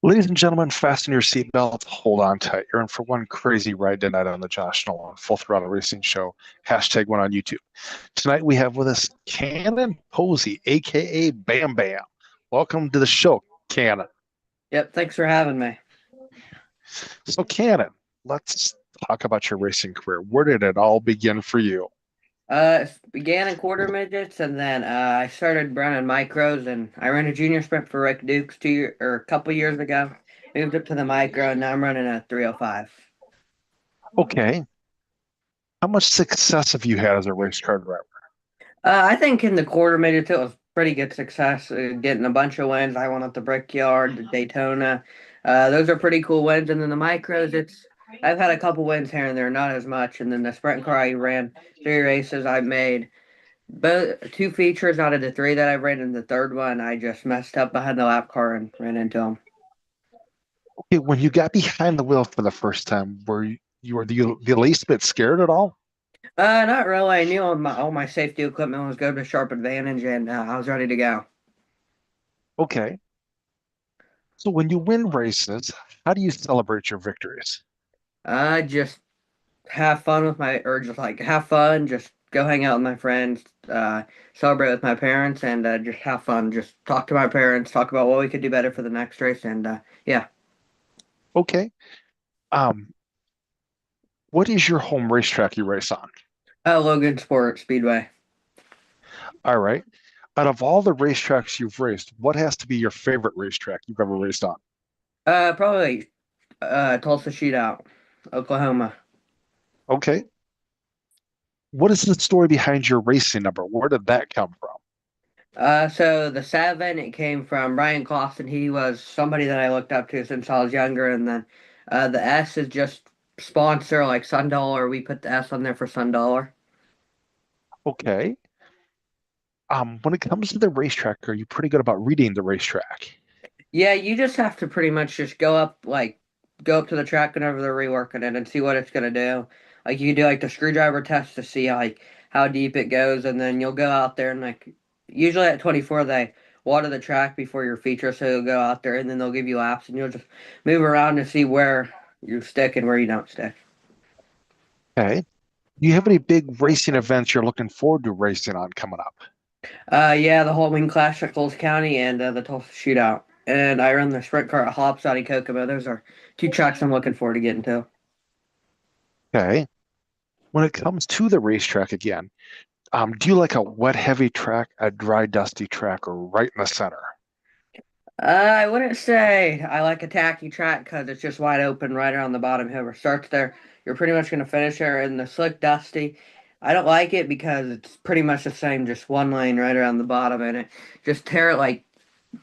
Ladies and gentlemen, fasten your seatbelts, hold on tight. You're in for one crazy ride tonight on the Josh Nolan Full Throttle Racing Show, #1 on YouTube. Tonight we have with us Kanon Posey, aka Bam Bam. Welcome to the show, Kanon. Yep, thanks for having me. So Kanon, let's talk about your racing career. Where did it all begin for you? It began in quarter midgets, and then I started running micros, and I ran a junior sprint for Rick Dukes a couple years ago. Moved up to the micro, and now I'm running a 305. Okay. How much success have you had as a race car driver? I think in the quarter midgets it was pretty good success, getting a bunch of wins. I won at the Brickyard, the Daytona. Those are pretty cool wins, and then the micros, I've had a couple wins here and there, not as much. And then the sprint car, I ran 3 races. I made both 2 features out of the 3 that I ran. In the third one, I just messed up behind the lap car and ran into them. Okay, when you got behind the wheel for the first time, were the least bit scared at all? Not really. I knew all my safety equipment was good to sharp advantage, and I was ready to go. Okay. So when you win races, how do you celebrate your victories? Just have fun or just like have fun, just go hang out with my friends, celebrate with my parents, and just have fun. Just talk to my parents, talk about what we could do better for the next race, and yeah. Okay. Um, what is your home racetrack you race on? Logan Sport Speedway. All right. Out of all the racetracks you've raced, what has to be your favorite racetrack you've ever raced on? Probably Tulsa Shootout, Oklahoma. Okay. What is the story behind your racing number? Where did that come from? So the 7, it came from Brian Clausen. He was somebody that I looked up to since I was younger. And then the S is just sponsor, like Sundollar. We put the S on there for Sundollar. Okay. When it comes to the racetrack, are you pretty good about reading the racetrack? Yeah, you just have to pretty much just go up to the track whenever they're reworking it and see what it's gonna do. Like you do like the screwdriver test to see like how deep it goes, and then you'll go out there and like usually at 24 they water the track before your feature, so you'll go out there and then they'll give you laps and you'll just move around to see where you stick and where you don't stick. Okay. Do you have any big racing events you're looking forward to racing on coming up? Yeah, the Halloween Clash at Coles County and the Tulsa Shootout. And I run the sprint car at Hops out in Kokomo. Those are 2 tracks I'm looking forward to getting to. Okay. When it comes to the racetrack again, do you like a wet, heavy track, a dry, dusty track, or right in the center? I wouldn't say I like a tacky track because it's just wide open right around the bottom. Whoever starts there, you're pretty much going to finish there. And the slick dusty, I don't like it because it's pretty much the same, just one lane right around the bottom, and it just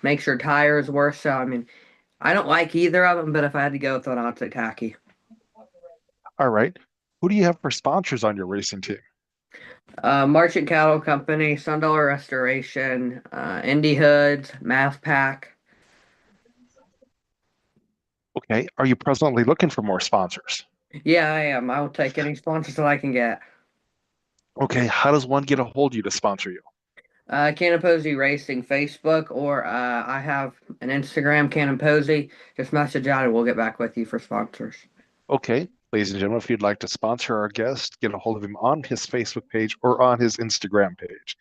makes your tires worse. So I mean, I don't like either of them, but if I had to go with one, I'd say tacky. All right. Who do you have for sponsors on your racing team? Marchant Cattle Company, Sundollar Restoration, Indy Hoods, Math Pack. Okay. Are you presently looking for more sponsors? Yeah, I am. I will take any sponsors that I can get. Okay. How does one get a hold of you to sponsor you? Kanon Posey Racing Facebook, or I have an Instagram, Kanon Posey. Just message out and we'll get back with you for sponsors. Okay. Ladies and gentlemen, if you'd like to sponsor our guest, get a hold of him on his Facebook page or on his Instagram page.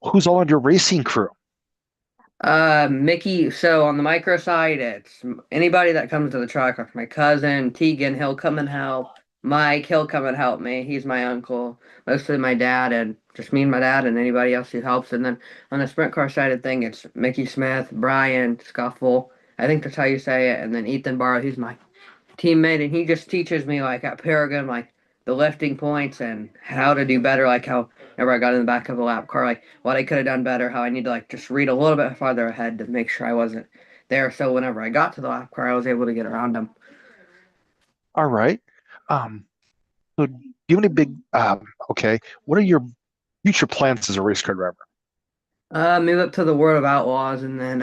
Who's all on your racing crew? Mickey, so on the micro side, it's anybody that comes to the truck, like my cousin, Tegan, he'll come and help. Mike, he'll come and help me. He's my uncle. Mostly my dad, and just me and my dad and anybody else who helps. And then on the sprint car side of thing, it's Mickey Smith, Brian, Scuffle. I think that's how you say it. And then Ethan Barrow, he's my teammate, and he just teaches me like at Paragon, like the lifting points and how to do better, like how whenever I got in the back of a lap car, like what I could have done better, how I need to like just read a little bit farther ahead to make sure I wasn't there. So whenever I got to the lap car, I was able to get around them. All right. Um, so do you have any big, okay, what are your future plans as a race car driver? Move up to the World of Outlaws, and then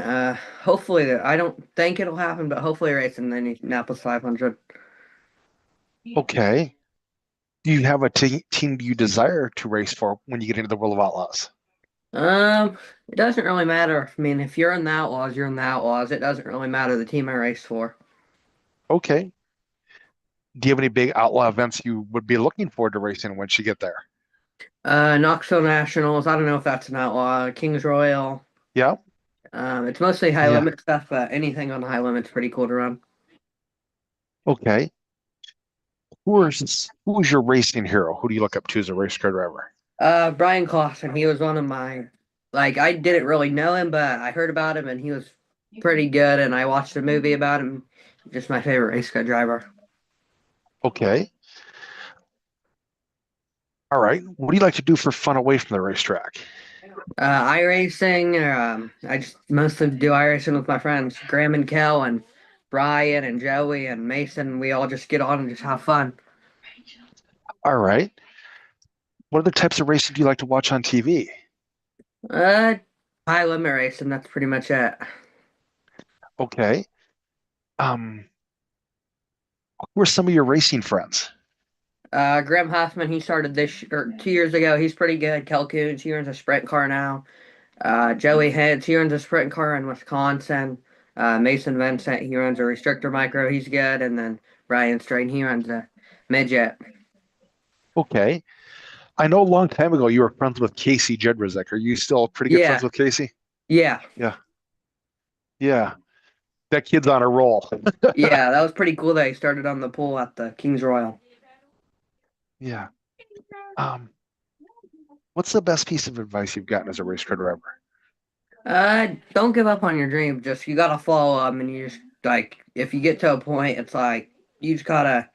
hopefully I don't think it'll happen, but hopefully race in the Indianapolis 500. Okay. Do you have a team you desire to race for when you get into the World of Outlaws? It doesn't really matter. I mean, if you're in the Outlaws, you're in the Outlaws. It doesn't really matter the team I race for. Okay. Do you have any big outlaw events you would be looking forward to racing once you get there? Knoxville Nationals. I don't know if that's an outlaw. Kings Royal. Yeah. It's mostly high Yeah. limit stuff, but anything on high limit's pretty cool to run. Okay. Who is your racing hero? Who do you look up to as a race car driver? Brian Clausen. He was one of my, like, I didn't really know him, but I heard about him and he was pretty good. And I watched a movie about him. Just my favorite race car driver. Okay. All right. What do you like to do for fun away from the racetrack? iRacing. I just mostly do iRacing with my friends, Graham and Kel and Brian and Joey and Mason. We all just get on and just have fun. All right. What other types of racing do you like to watch on TV? Uh, high limit racing. That's pretty much it. Okay. Um, who are some of your racing friends? Graham Hoffman, he started this or 2 years ago. He's pretty good. Kel Coons, he runs a sprint car now. Joey Hens, he runs a sprint car in Wisconsin. Mason Vincent, he runs a restrictor micro. He's good. And then Brian Strain, he runs a midget. Okay. I know a long time ago you were friends with Casey Jedrzak. Are you still pretty good friends Yeah, with Casey? yeah, Yeah. Yeah. That kid's on a roll. yeah. That was pretty cool that he started on the pool at the Kings Royal. Yeah. Um, what's the best piece of advice you've gotten as a race car driver? Don't give up on your dream. Just you gotta follow them, and you just like if you get to a point, it's like you just gotta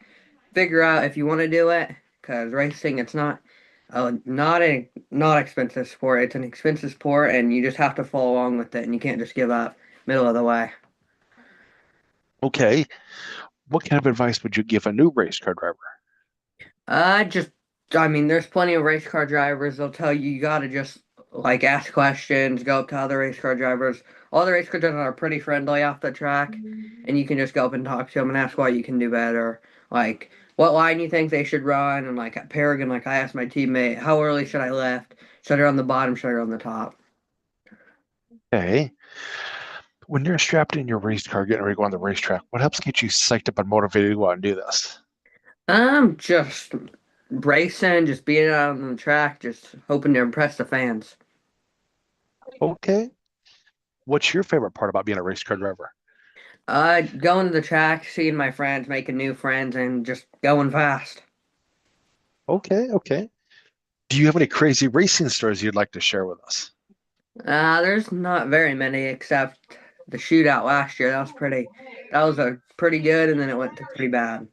figure out if you want to do it. Because racing, it's not expensive sport. It's an expensive sport, and you just have to follow along with it, and you can't just give up middle of the way. Okay. What kind of advice would you give a new race car driver? Just I mean, there's plenty of race car drivers. They'll tell you you gotta just like ask questions, go up to other race car drivers. All the race car drivers are pretty friendly off the track, and you can just go up and talk to them and ask why you can do better. Like what line you think they should run, and like at Paragon, like I asked my teammate, how early should I lift? Should I run the bottom? Should I run the top? Okay. When you're strapped in your race car getting ready to go on the racetrack, what helps get you psyched up and motivated to go out and do this? Just racing, just being out on the track, just hoping to impress the fans. Okay. What's your favorite part about being a race car driver? Going to the track, seeing my friends, making new friends, and just going fast. Okay. Okay. Do you have any crazy racing stories you'd like to share with us? There's not very many except the shootout last year. That was a pretty good, and then it went to pretty bad.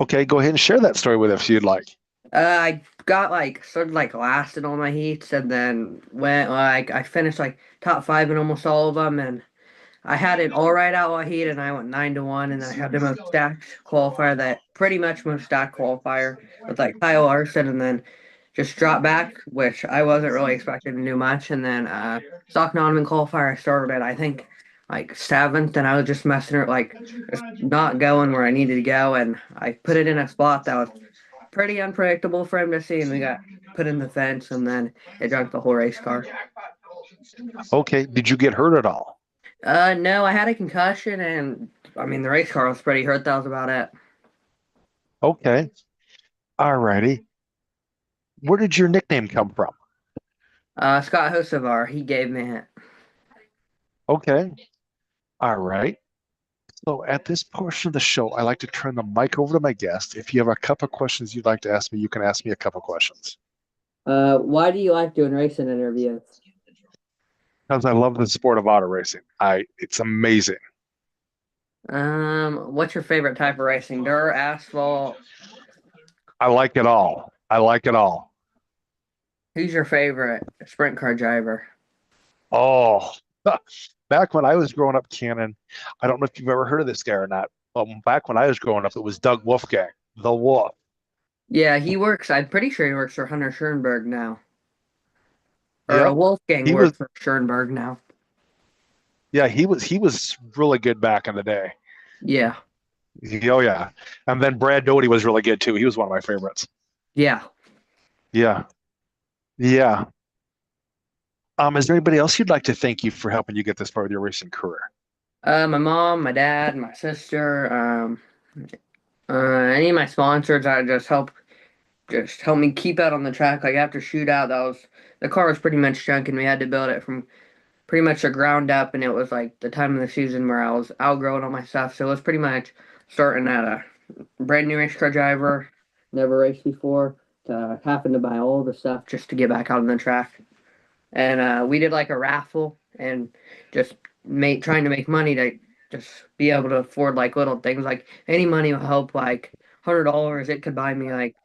Okay. Go ahead and share that story with us if you'd like. I got like sort of like last in all my heats, and then went like I finished like top five in almost all of them, and I had an all right outlaw heat, and I went 9-1, and then I had the most stacked qualifier that pretty much most stacked qualifier with like Kyle Larson, and then just dropped back, which I wasn't really expecting to do much, and then stock non qualifier I started at I think like seventh, and I was just messing it like just not going where I needed to go, and I put it in a spot that was pretty unpredictable for him to see, and we got put in the fence, and then it junked the whole race car. Okay. Did you get hurt at all? No, I had a concussion, and I mean the race car was pretty hurt. That was about it. Okay. All righty. Where did your nickname come from? Scott Hosevar, he gave me it. Okay. All right. So at this portion of the show, I like to turn the mic over to my guest. If you have a couple questions you'd like to ask me, you can ask me a couple questions. Why do you like doing racing interviews? Because I love the sport of auto racing. It's amazing. What's your favorite type of racing? Dirt, asphalt? I like it all. I like it all. Who's your favorite sprint car driver? Oh, back when I was growing up, Kanon, I don't know if you've ever heard of this guy or not. Back when I was growing up, it was Doug Wolfgang, the Wolf. Yeah, he works. I'm pretty sure he works for Hunter Schoenberg now, or Yep. Wolfgang He was, works for Schoenberg now. yeah, he was really good back in the day. Yeah, Oh yeah. And then Brad Doty was really good too. He was one of my favorites. yeah. Yeah. Yeah. Is there anybody else you'd like to thank you for helping you get this far with your racing career? My mom, my dad, my sister, any of my sponsors that just help me keep out on the track. Like after shootout, the car was pretty much junk, and we had to build it from pretty much the ground up. And it was like the time of the season where I was outgrowing all my stuff, so it was pretty much starting at a brand new race car driver, never raced before, to having to buy all the stuff just to get back out on the track. And we did like a raffle and just trying to make money to just be able to afford like little things. Like any money will help. Like $100, it could buy me like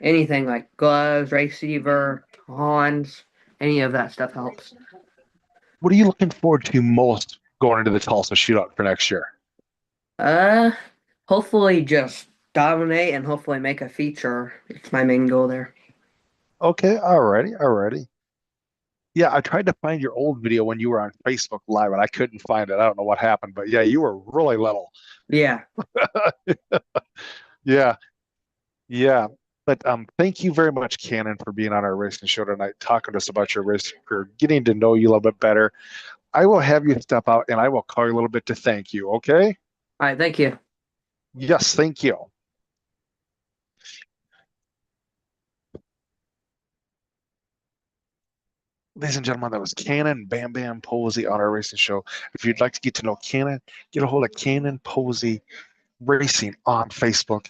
anything, like gloves, receiver, Hans, any of that stuff helps. What are you looking forward to most going into the Tulsa shootout for next year? Uh, Hopefully just dominate and hopefully make a feature. It's my main goal there. Okay, alrighty, alrighty. Yeah, I tried to find your old video when you were on Facebook Live and I couldn't find it. I don't know what happened, but yeah, you were really little. Yeah. Yeah, yeah. But thank you very much, Kanon, for being on our racing show tonight, talking to us about your racing career, getting to know you a little bit better. I will have you step out and I will call you a little bit to thank you, okay? All right. Thank you. Yes, thank you. Ladies and gentlemen, that was Kanon Bam Bam Posey on our racing show. If you'd like to get to know Kanon, get a hold of Kanon Posey Racing on Facebook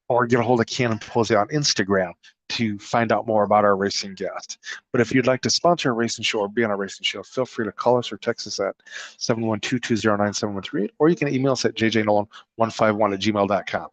or get a hold of Kanon Posey on Instagram to find out more about our racing guest. But if you'd like to sponsor a racing show or be on a racing show, feel free to call us or text us at 712-209-7138, or you can email us at jjnolan151@gmail.com.